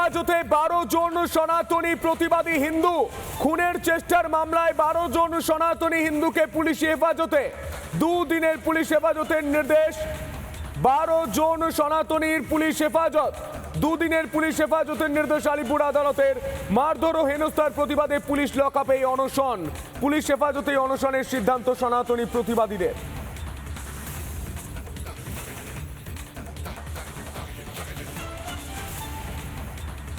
হেফাজতে 12 জন সনাতনী প্রতিবাদী হিন্দু খুনের চেষ্টার মামলায় 12 জন সনাতনী হিন্দুকে পুলিশ হেফাজতে, দুদিনের পুলিশ হেফাজতের নির্দেশ। 12 জন সনাতনীর পুলিশ হেফাজত, দুদিনের পুলিশ হেফাজতের নির্দেশ আলিপুর আদালতের। মারধর ও হেনস্থার প্রতিবাদে পুলিশ লকআপে অনশন, পুলিশ হেফাজতে অনশনের সিদ্ধান্ত সনাতনী প্রতিবাদীদের।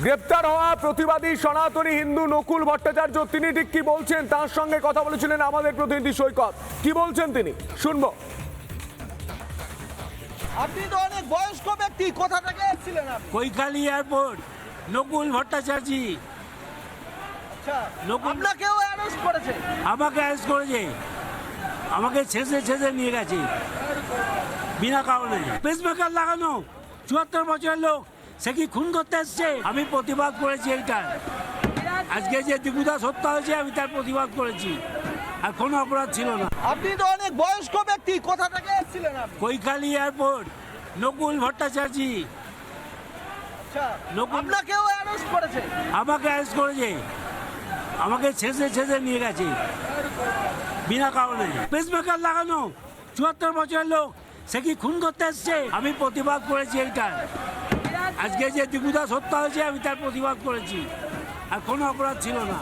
গ্রেপ্তার হওয়া প্রতিবাদী সনাতনী হিন্দু নকুল ভট্টাচার্য, তিনি ঠিক কি বলছেন তার সঙ্গে কথা বলেছিলেন আমাদের প্রতিনিধি সৈকত। কি বলছেন তিনি, শুনবো। আপনি তো অনেক বয়স্ক ব্যক্তি, কোথা থেকে এসেছিলেন আপনি? কৈখালী এয়ারপোর্ট, নকুল ভট্টাচার্য। আচ্ছা, আপনাকেও অ্যারেস্ট করেছে? আমাকে অ্যারেস্ট করেছে, আমাকে ছেঁচে নিয়ে গেছে বিনা কারণে। পেসমেকার লাগানো 74 বছরের লোক, সে কি খুন করতে এসছে? আমি প্রতিবাদ করেছি এইটা। আজকে যে দিগুদাস হত্যা হয়েছে আমি তার প্রতিবাদ করেছি, আর কোনো অপরাধ ছিল না। আপনি তো অনেক বয়স্ক ব্যক্তি, কোথা থেকে এসেছিলেন আপনি? কৈখালী এয়ারপোর্ট, নকুল ভট্টাচার্য। আচ্ছা, নকুল আপনাকেও অ্যারেস্ট করেছে? আমাকে অ্যারেস্ট করেছে, আমাকে ছেঁচে নিয়ে গেছে বিনা কারণে। পেসমেকার লাগানো 74 বছরের লোক, সে কি খুন করতে এসছে? আমি প্রতিবাদ করেছি এইটা। আজকে যে দিগুদাস হত্যা হয়েছে আমি তার প্রতিবাদ করেছি, আর কোনো অপরাধ ছিল না।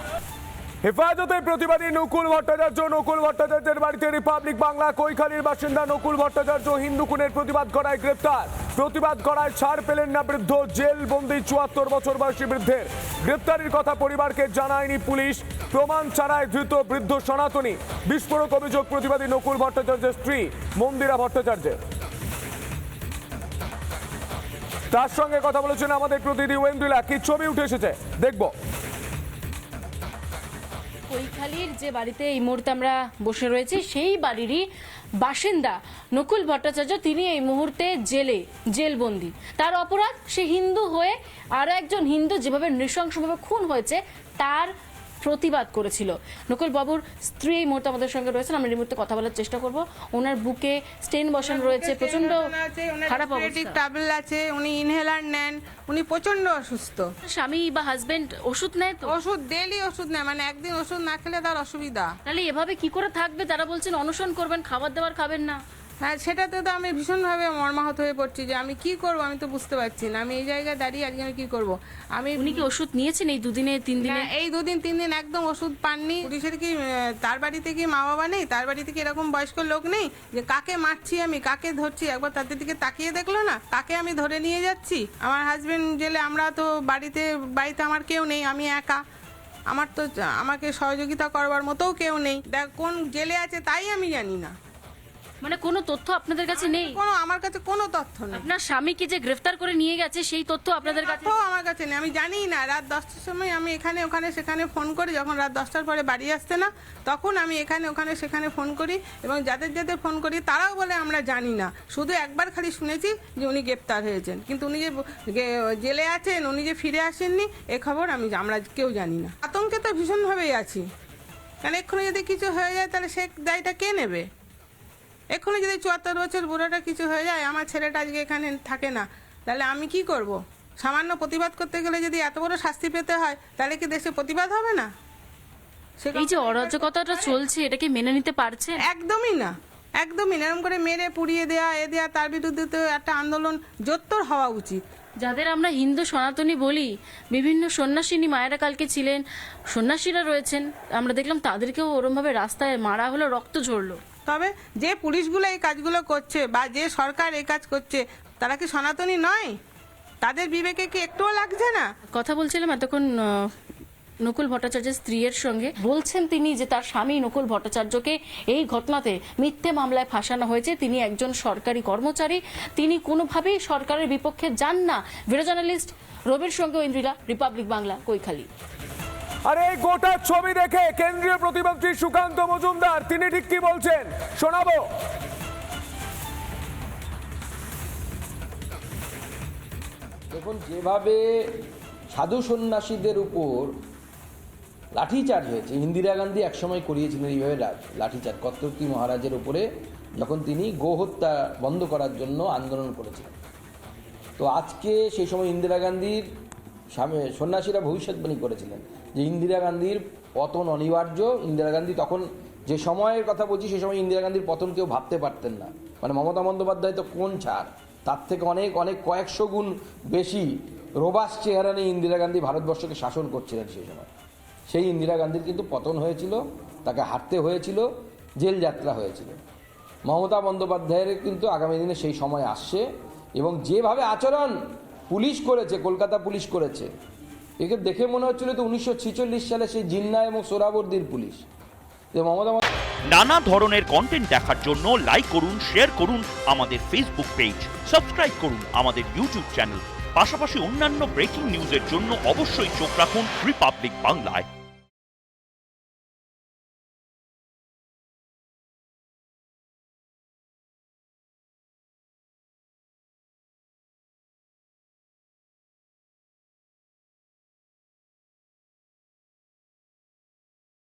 হেফাজতে প্রতিবাদী নকুল ভট্টাচার্য, নকুল ভট্টাচার্যের বাড়িতে রিপাবলিক বাংলা কৈখালীর বাসিন্দা নকুল ভট্টাচার্য হিন্দু খুনের প্রতিবাদ করায় গ্রেপ্তার। প্রতিবাদ করায় ছাড় পেলেন না বৃদ্ধ, জেল বন্দী 74 বছর বয়সী বৃদ্ধের। গ্রেপ্তারির কথা পরিবারকে জানায়নি পুলিশ, প্রমাণ ছাড়াই ধৃত বৃদ্ধ সনাতনী। বিস্ফোরক অভিযোগ প্রতিবাদী নকুল ভট্টাচার্যের স্ত্রী মন্দিরা ভট্টাচার্যের। তার সঙ্গে কথা বলেছেন আমাদের প্রতিনিধি ওয়েন্দ্রিলা। কি ছবি উঠে এসেছে দেখবো। কৈখালীর যে বাড়িতে এই মুহূর্তে আমরা বসে রয়েছি, সেই বাড়িরই বাসিন্দা নকুল ভট্টাচার্য, তিনি এই মুহূর্তে জেলবন্দি। তার অপরাধ, সে হিন্দু হয়ে আরো একজন হিন্দু যেভাবে নৃশংসভাবে খুন হয়েছে তার প্রতিবাদ করেছিল। নকুল বাবুর স্ত্রী এই মুহূর্তে আমাদের সঙ্গে রয়েছেন, আমরা এই মুহূর্তে কথা বলার চেষ্টা করব। ওনার বুকে স্টেন বসানো রয়েছে, প্রচন্ড খারাপ অবস্থা, ট্যাবলেট আছে, উনি ইনহেলার নেন, উনি প্রচন্ড অসুস্থ। স্বামী বা হাজবেন্ড ওষুধ নেয় তো? ওষুধ ডেইলি ওষুধ নেয়, মানে একদিন ওষুধ না খেলে তার অসুবিধা। তাহলে এভাবে কি করে থাকবে? তারা বলছেন অনশন করবেন, খাবার দাবার খাবেন না। হ্যাঁ, সেটাতে তো আমি ভীষণভাবে মর্মাহত হয়ে পড়ছি যে আমি কি করব, আমি তো বুঝতে পারছি না। আমি এই জায়গায় দাঁড়িয়ে আজকে আমি কি করব। উনি কি ওষুধ নিয়েছেন এই দুদিনে 3 দিনে? এই 2-3 দিন একদম ওষুধ পাননি। পুলিশের কি তার বাড়িতে কি মা বাবা নেই? তার বাড়িতে কি এরকম বয়স্ক লোক নেই যে কাকে মারছি আমি, কাকে ধরছি, একবার তাদের দিকে তাকিয়ে দেখলো না? কাকে আমি ধরে নিয়ে যাচ্ছি? আমার হাজবেন্ড জেলে, আমরা তো বাড়িতে আমার কেউ নেই, আমি একা। আমার তো আমাকে সহযোগিতা করবার মতোও কেউ নেই। দেখ কোন জেলে আছে তাই আমি জানি না। মানে কোনো তথ্য আপনাদের কাছে নেই? আমার কাছে কোনো তথ্য নেই। আপনার স্বামীকে যে গ্রেফতার করে নিয়ে গেছে সেই তথ্য আপনাদের কাছে? আমার কাছে নেই, আমি জানি না। রাত 10টার সময় আমি এখানে ওখানে সেখানে ফোন করি, যখন রাত 10টার পরে বাড়ি আসছে না তখন আমি এখানে ওখানে সেখানে ফোন করি, এবং যাদের ফোন করি তারাও বলে আমরা জানি না। শুধু একবার খালি শুনেছি যে উনি গ্রেপ্তার হয়েছেন, কিন্তু উনি যে জেলে আছেন, উনি যে ফিরে আসেননি, এ খবর আমরা কেউ জানি না। আতঙ্কে তো ভীষণভাবেই আছি, কারণ এক্ষুনি যদি কিছু হয়ে যায় তাহলে সে দায়টা কে নেবে? এক্ষুনি যদি 74 বছর বুড়োটা কিছু হয়ে যায়, আমার ছেলেটা আজকে এখানে থাকে না, তাহলে আমি কি করব? সামান্য প্রতিবাদ করতে গেলে যদি এত বড় শাস্তি পেতে হয়, তাহলে কি দেশে প্রতিবাদ হবে না? এই যে অরাজকতাটা চলছে, এটা কি মেনে নিতে পারছেন? একদমই না, একদমই না। এরকম করে মেরে পুড়িয়ে দেয়া, তার বিরুদ্ধে তো একটা আন্দোলন জোরদার হওয়া উচিত। যাদের আমরা হিন্দু সনাতনী বলি, বিভিন্ন সন্ন্যাসিনী মায়েরা কালকে ছিলেন, সন্ন্যাসীরা রয়েছেন, আমরা দেখলাম তাদেরকেও ওরমভাবে রাস্তায় মারা হলো, রক্ত ঝরলো। তবে যে পুলিশগুলো এই কাজগুলো করছে বা যে সরকার এই কাজ করছে, তারা কি সনাতনী নয়? তাদের বিবেকে কি একটুও লাগছে না? কথা বলছিলাম এতক্ষণ নকুল ভট্টাচার্যের স্ত্রীর সঙ্গে। বলছেন তিনি যে তার স্বামী নকুল ভট্টাচার্যকে এই ঘটনাতে মিথ্যে মামলায় ফাঁসানো হয়েছে। তিনি একজন সরকারি কর্মচারী, তিনি কোনোভাবেই সরকারের বিপক্ষে যান না। ভিডিও জার্নালিস্ট রবির সঙ্গে ইন্দ্রিলা, রিপাবলিক বাংলা, কৈখালী। আর এই গোটা ছবি দেখে কেন্দ্রীয় প্রতিমন্ত্রী সুকান্ত মজুমদার তিনি ঠিক কি বলছেন শোনাবো। দেখুন, যেভাবে সাধু সন্ন্যাসীদের উপর লাঠিচার্জ হয়েছে, ইন্দিরা গান্ধী একসময় করিয়েছিলেন এইভাবে লাঠিচার্জ কর্তৃ মহারাজের উপরে, যখন তিনি গোহত্যা বন্ধ করার জন্য আন্দোলন করেছিলেন। তো আজকে সেই সময় ইন্দিরা গান্ধীর সন্ন্যাসীরা ভবিষ্যৎবাণী করেছিলেন যে ইন্দিরা গান্ধীর পতন অনিবার্য। ইন্দিরা গান্ধী তখন যে সময়ের কথা বলছি, সেই সময় ইন্দিরা গান্ধীর পতন কেউ ভাবতে পারতেন না। মানে মমতা বন্দ্যোপাধ্যায় তো কোন ছাড়, তার থেকে অনেক অনেক কয়েকশো গুণ বেশি রোবাস চেহারা নিয়ে ইন্দিরা গান্ধী ভারতবর্ষকে শাসন করছিলেন সেই সময়। সেই ইন্দিরা গান্ধীর কিন্তু পতন হয়েছিল, তাকে হারতে হয়েছিল, জেল যাত্রা হয়েছিল। মমতা বন্দ্যোপাধ্যায়ের কিন্তু আগামী দিনে সেই সময় আসছে, এবং যেভাবে আচরণ পুলিশ করেছে, কলকাতা পুলিশ করেছে, একে দেখে মনে হচ্ছিল তো 1946 সালে সেই জিন্না এবং সোহরাওয়ার্দীর পুলিশ। মমতা নানা ধরনের কন্টেন্ট দেখার জন্য লাইক করুন, শেয়ার করুন আমাদের ফেসবুক পেজ, সাবস্ক্রাইব করুন আমাদের ইউটিউব চ্যানেল। পাশাপাশি অন্যান্য ব্রেকিং নিউজের জন্য অবশ্যই চোখ রাখুন রিপাবলিক বাংলায়।